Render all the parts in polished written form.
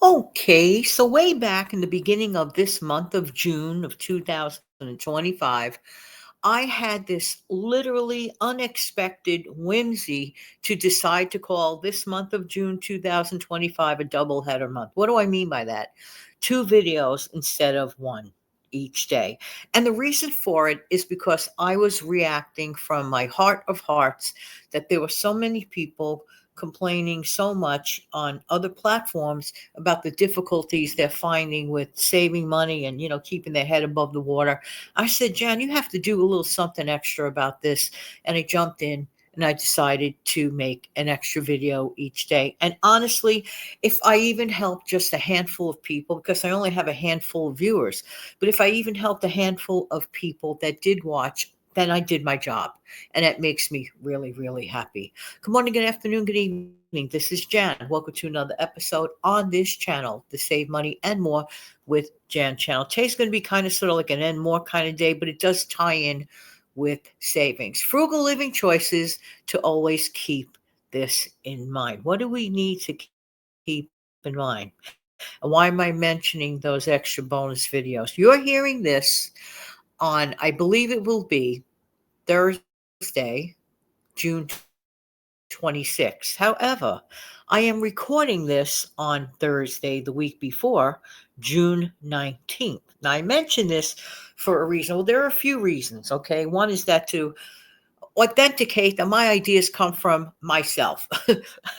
Okay, so way back in the beginning of this month of June of 2025, I had this literally unexpected whimsy to decide to call this month of June 2025 a double header month. What do I mean by that? Two videos instead of one each day. And the reason for it is because I was reacting from my heart of hearts that there were so many people complaining so much on other platforms about the difficulties they're finding with saving money and keeping their head above the water. I said, Jan, you have to do a little something extra about this. And I jumped in and I decided to make an extra video each day. And honestly, if I even help just a handful of people, because I only have a handful of viewers, but if I even helped a handful of people that did watch, then I did my job. And that makes me really, really happy. Good morning, good afternoon, good evening. This is Jan. Welcome to another episode on this channel, the Save Money and More with Jan channel. Today's going to be kind of sort of like an and more kind of day, but it does tie in with savings. Frugal living choices to always keep this in mind. What do we need to keep in mind? And why am I mentioning those extra bonus videos? You're hearing this on, I believe it will be Thursday, June 26th. However, I am recording this on Thursday, the week before, June 19th. Now, I mention this for a reason. Well, there are a few reasons, okay? One is that to authenticate that my ideas come from myself.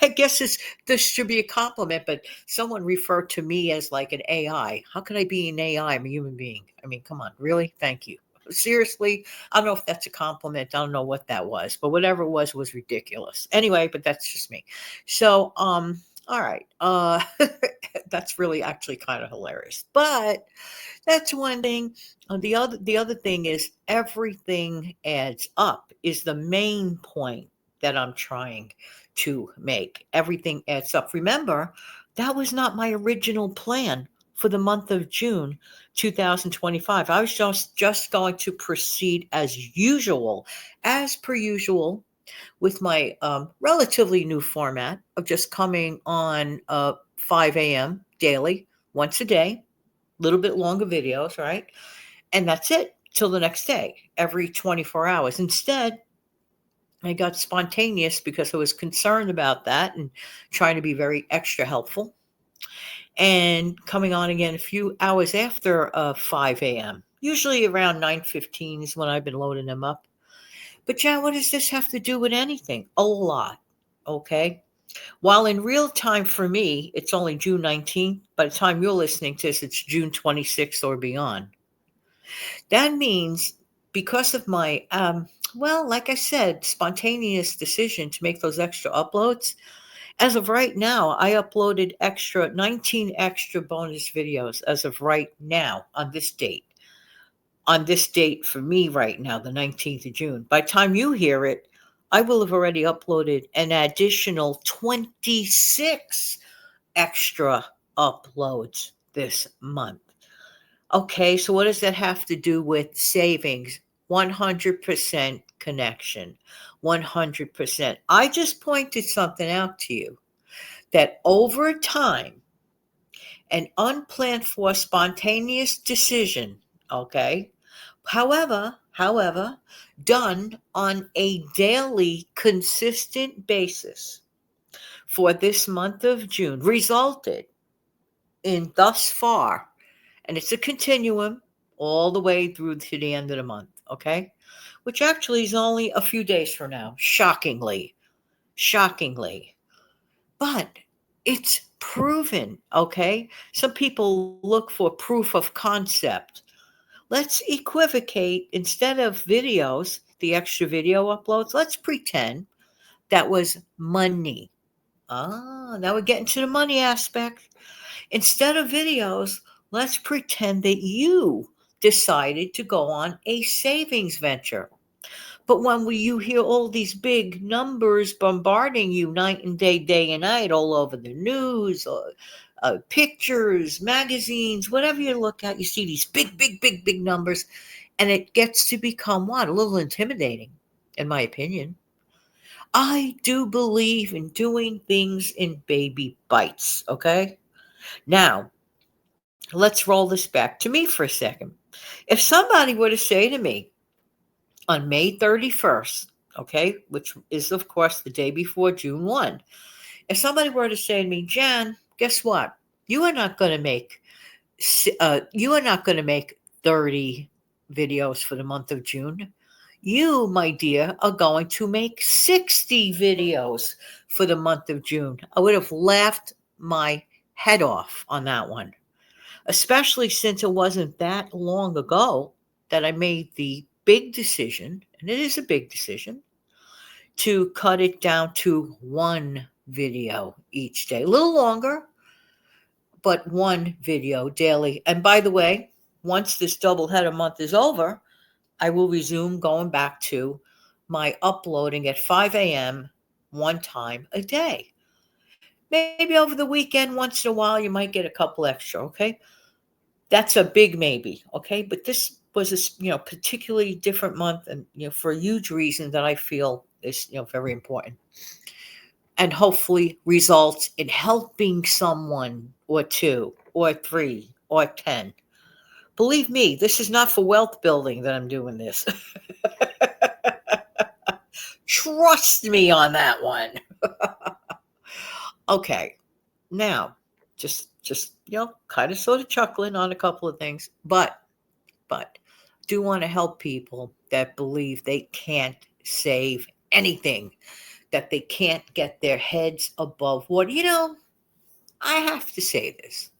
I guess this should be a compliment, but someone referred to me as like an AI. How could I be an AI? I'm a human being. I mean, come on, really? Thank you. Seriously, I don't know if that's a compliment. I don't know what that was, but whatever it was ridiculous. Anyway, but that's just me. So, all right. That's really actually kind of hilarious. But that's one thing. The other thing is everything adds up is the main point that I'm trying to make. Everything adds up. Remember, that was not my original plan for the month of June 2025. I was just going to proceed as per usual, with my relatively new format of just coming on 5 a.m. daily, once a day, a little bit longer videos, right? And that's it till the next day, every 24 hours. Instead, I got spontaneous because I was concerned about that and trying to be very extra helpful. And coming on again a few hours after 5 a.m., usually around 9:15 is when I've been loading them up. But Jan, what does this have to do with anything? A lot. Okay. While in real time for me, it's only June 19th. By the time you're listening to this, it's June 26th or beyond. That means because of my, well, like I said, spontaneous decision to make those extra uploads, as of right now, I uploaded 19 extra bonus videos as of right now on this date. On this date for me right now, the 19th of June. By the time you hear it, I will have already uploaded an additional 26 extra uploads this month. Okay, so what does that have to do with savings? 100% connection. 100%. I just pointed something out to you that over time, an unplanned for spontaneous decision, okay, however, done on a daily consistent basis for this month of June resulted in thus far, and it's a continuum all the way through to the end of the month, okay? Which actually is only a few days from now, shockingly. But it's proven, okay? Some people look for proof of concept. Let's equivocate instead of videos, the extra video uploads, let's pretend that was money. Now we're getting to the money aspect. Instead of videos, let's pretend that you decided to go on a savings venture. But when you hear all these big numbers bombarding you night and day and night, all over the news, pictures, magazines, whatever you look at, you see these big numbers, and it gets to become what? A little intimidating, in my opinion. I do believe in doing things in baby bites, okay? Now, let's roll this back to me for a second. If somebody were to say to me on May 31st, okay, which is, of course, the day before June 1, if somebody were to say to me, Jan, guess what? You are not going to make you are not going to make 30 videos for the month of June. You, my dear, are going to make 60 videos for the month of June. I would have laughed my head off on that one, especially since it wasn't that long ago that I made the big decision, and it is a big decision, to cut it down to one video each day. A little longer, but one video daily. And by the way, once this doubleheader month is over, I will resume going back to my uploading at 5 a.m. one time a day. Maybe over the weekend, once in a while, you might get a couple extra, okay? That's a big maybe, okay? But this was a particularly different month, and for a huge reason that I feel is very important, and hopefully results in helping someone or two or three or 10. Believe me, this is not for wealth building that I'm doing this. Trust me on that one. Okay, now just kind of sort of chuckling on a couple of things, but do want to help people that believe they can't save anything, that they can't get their heads above water. I have to say this.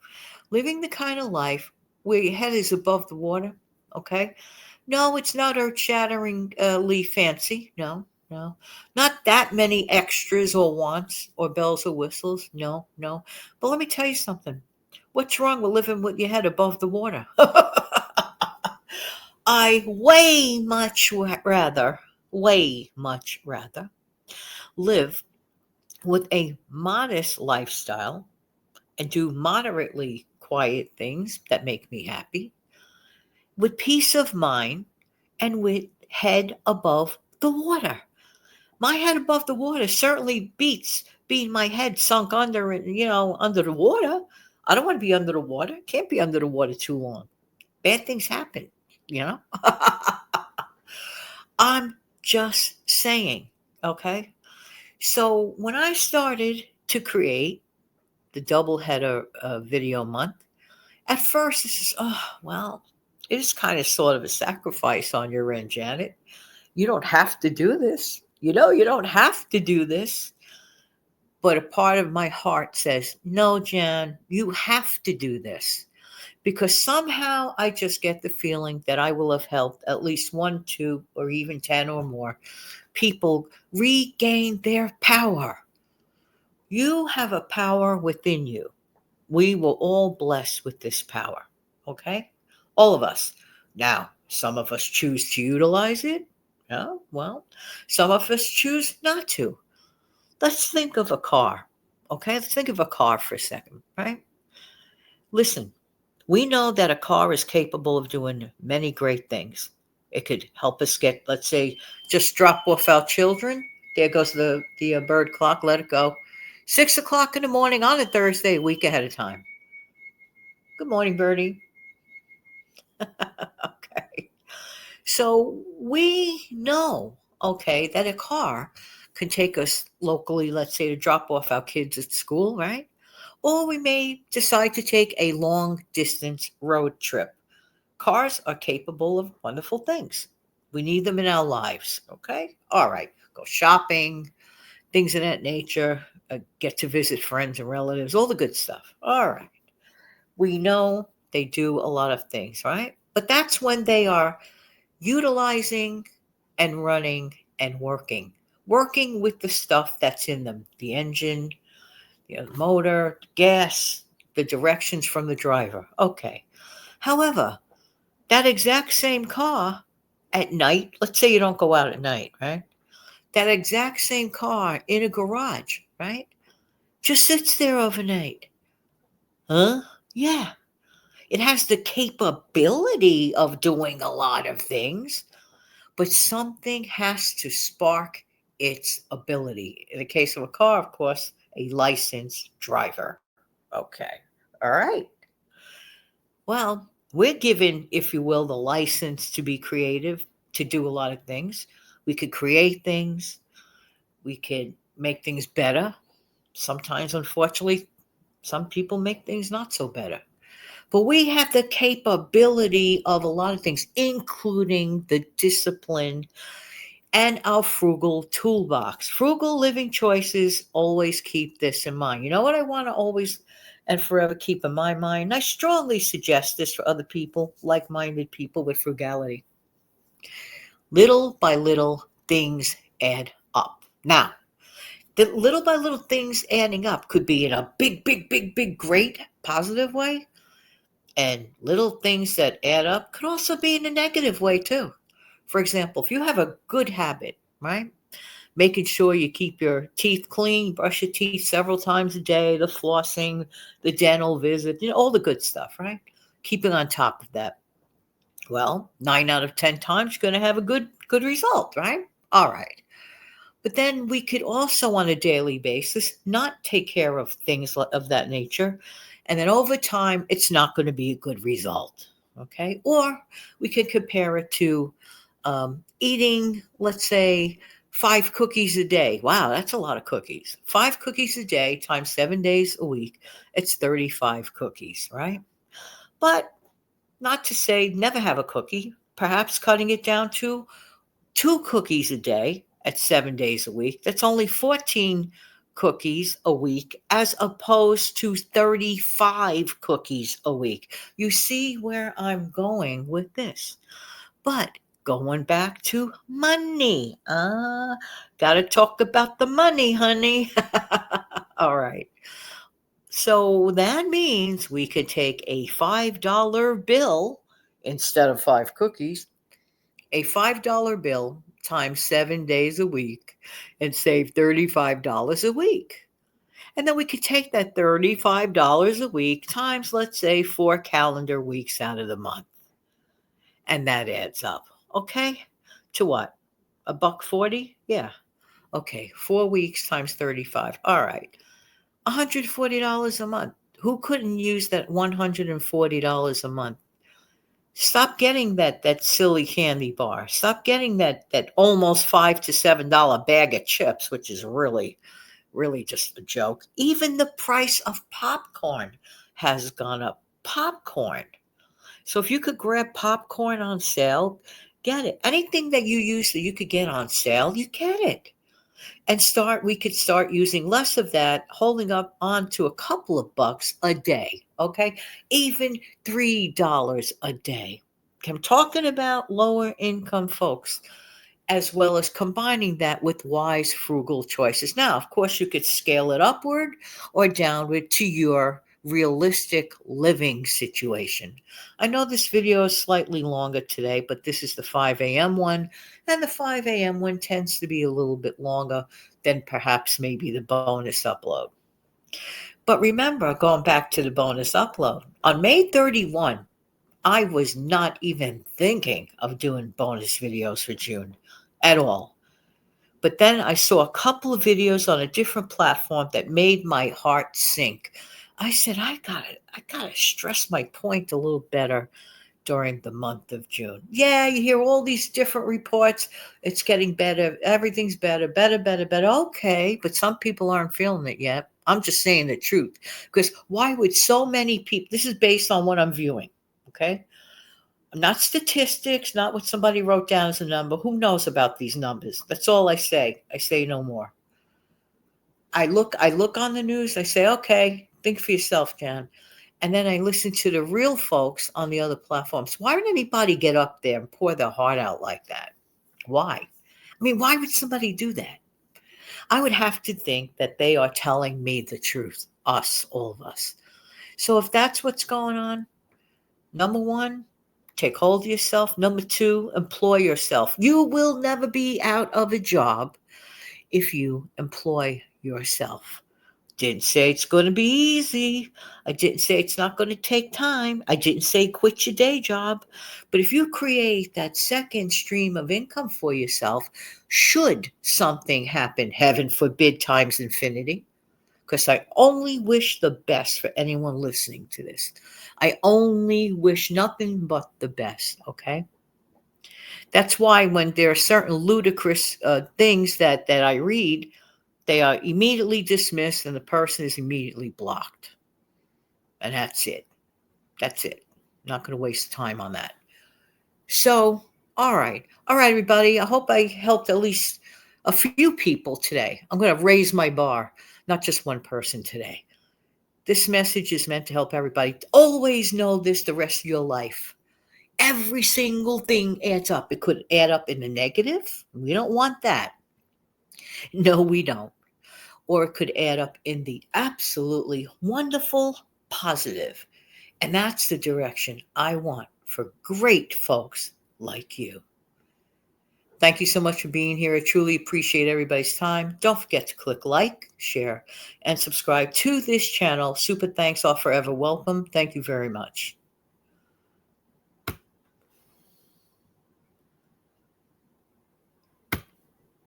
Living the kind of life where your head is above the water, okay? No, it's not earth-shatteringly fancy. No, no. Not that many extras or wants or bells or whistles. No, no. But let me tell you something. What's wrong with living with your head above the water? I way much rather live with a modest lifestyle and do moderately quiet things that make me happy, with peace of mind and with head above the water. My head above the water certainly beats being my head sunk under under the water. I don't want to be under the water. Can't be under the water too long. Bad things happen, you know? I'm just saying, okay? So when I started to create the double header video month, at first this is, oh, well, it is kind of sort of a sacrifice on your end, Janet. You don't have to do this. You don't have to do this. But a part of my heart says, no, Jan, you have to do this. Because somehow I just get the feeling that I will have helped at least one, two, or even 10 or more people regain their power. You have a power within you. We were all blessed with this power, okay? All of us. Now, some of us choose to utilize it. Yeah, well, some of us choose not to. Let's think of a car, okay? Let's think of a car for a second, right? Listen, we know that a car is capable of doing many great things. It could help us get, let's say, just drop off our children. There goes the bird clock. Let it go. 6 o'clock in the morning on a Thursday, a week ahead of time. Good morning, Birdie. Okay. So we know, okay, that a car can take us locally, let's say, to drop off our kids at school, right? Or we may decide to take a long distance road trip. Cars are capable of wonderful things. We need them in our lives, okay? All right. Go shopping, things of that nature, get to visit friends and relatives, all the good stuff. All right. We know they do a lot of things, right? But that's when they are utilizing and running and working with the stuff that's in them, the engine, the motor, gas, the directions from the driver. Okay. However, that exact same car at night, let's say you don't go out at night, right? That exact same car in a garage, right? Just sits there overnight. Huh? Yeah. It has the capability of doing a lot of things, but something has to spark its ability. In the case of a car, of course, a licensed driver. Okay. All right. Well, we're given, if you will, the license to be creative, to do a lot of things. We could create things, we could make things better. Sometimes, unfortunately, some people make things not so better. But we have the capability of a lot of things, including the discipline and our frugal toolbox. Frugal living choices always keep this in mind. You know what I want to always and forever keep in my mind? And I strongly suggest this for other people, like minded people with frugality. Little by little, things add up. Now, the little by little things adding up could be in a big, big, big, big, great positive way. And little things that add up could also be in a negative way, too. For example, if you have a good habit, right? Making sure you keep your teeth clean, brush your teeth several times a day, the flossing, the dental visit, all the good stuff, right? Keeping on top of that. Well, 9 out of 10 times you're going to have a good result, right? All right. But then we could also, on a daily basis, not take care of things of that nature. And then over time, it's not going to be a good result. Okay. Or we could compare it to eating, let's say, 5 cookies a day. Wow, that's a lot of cookies. 5 cookies a day times 7 days a week. It's 35 cookies, right? But not to say never have a cookie, perhaps cutting it down to 2 cookies a day at 7 days a week. That's only 14 cookies a week as opposed to 35 cookies a week. You see where I'm going with this. But going back to money. Gotta talk about the money, honey. All right. So that means we could take a $5 bill instead of 5 cookies, a $5 bill times 7 days a week and save $35 a week. And then we could take that $35 a week times, let's say, 4 calendar weeks out of the month. And that adds up. Okay. To what? $1.40? Yeah. Okay. 4 weeks times 35. All right. $140 a month. Who couldn't use that $140 a month? Stop getting that silly candy bar. Stop getting that almost $5 to $7 bag of chips, which is really just a joke. Even the price of popcorn has gone up. Popcorn. So if you could grab popcorn on sale, get it. Anything that you use that you could get on sale, you get it. And we could start using less of that, holding up on to a couple of bucks a day. Okay. Even $3 a day. Okay, I'm talking about lower income folks, as well as combining that with wise, frugal choices. Now, of course, you could scale it upward or downward to your realistic living situation. I know this video is slightly longer today, but this is the 5 a.m. one, and the 5 a.m. one tends to be a little bit longer than perhaps maybe the bonus upload. But remember, going back to the bonus upload, on May 31, I was not even thinking of doing bonus videos for June at all. But then I saw a couple of videos on a different platform that made my heart sink. I said, I gotta stress my point a little better during the month of June. Yeah, you hear all these different reports. It's getting better. Everything's better, better, better, better. Okay, but some people aren't feeling it yet. I'm just saying the truth. Because why would so many people, this is based on what I'm viewing, okay? Not statistics, not what somebody wrote down as a number. Who knows about these numbers? That's all I say. I say no more. I look on the news, I say, okay, think for yourself, Jan. And then I listen to the real folks on the other platforms. Why would anybody get up there and pour their heart out like that? Why? I mean, why would somebody do that? I would have to think that they are telling me the truth, us, all of us. So if that's what's going on, number one, take hold of yourself. Number two, employ yourself. You will never be out of a job if you employ yourself. Didn't say it's going to be easy. I didn't say it's not going to take time. I didn't say quit your day job. But if you create that second stream of income for yourself, should something happen, heaven forbid, times infinity, because I only wish the best for anyone listening to this. I only wish nothing but the best, okay? That's why when there are certain ludicrous things that I read, they are immediately dismissed and the person is immediately blocked. And that's it. That's it. Not going to waste time on that. So, all right. All right, everybody. I hope I helped at least a few people today. I'm going to raise my bar, not just one person today. This message is meant to help everybody. Always know this the rest of your life. Every single thing adds up. It could add up in the negative. We don't want that. No, we don't. Or it could add up in the absolutely wonderful positive. And that's the direction I want for great folks like you. Thank you so much for being here. I truly appreciate everybody's time. Don't forget to click like, share, and subscribe to this channel. Super thanks all forever welcome. Thank you very much.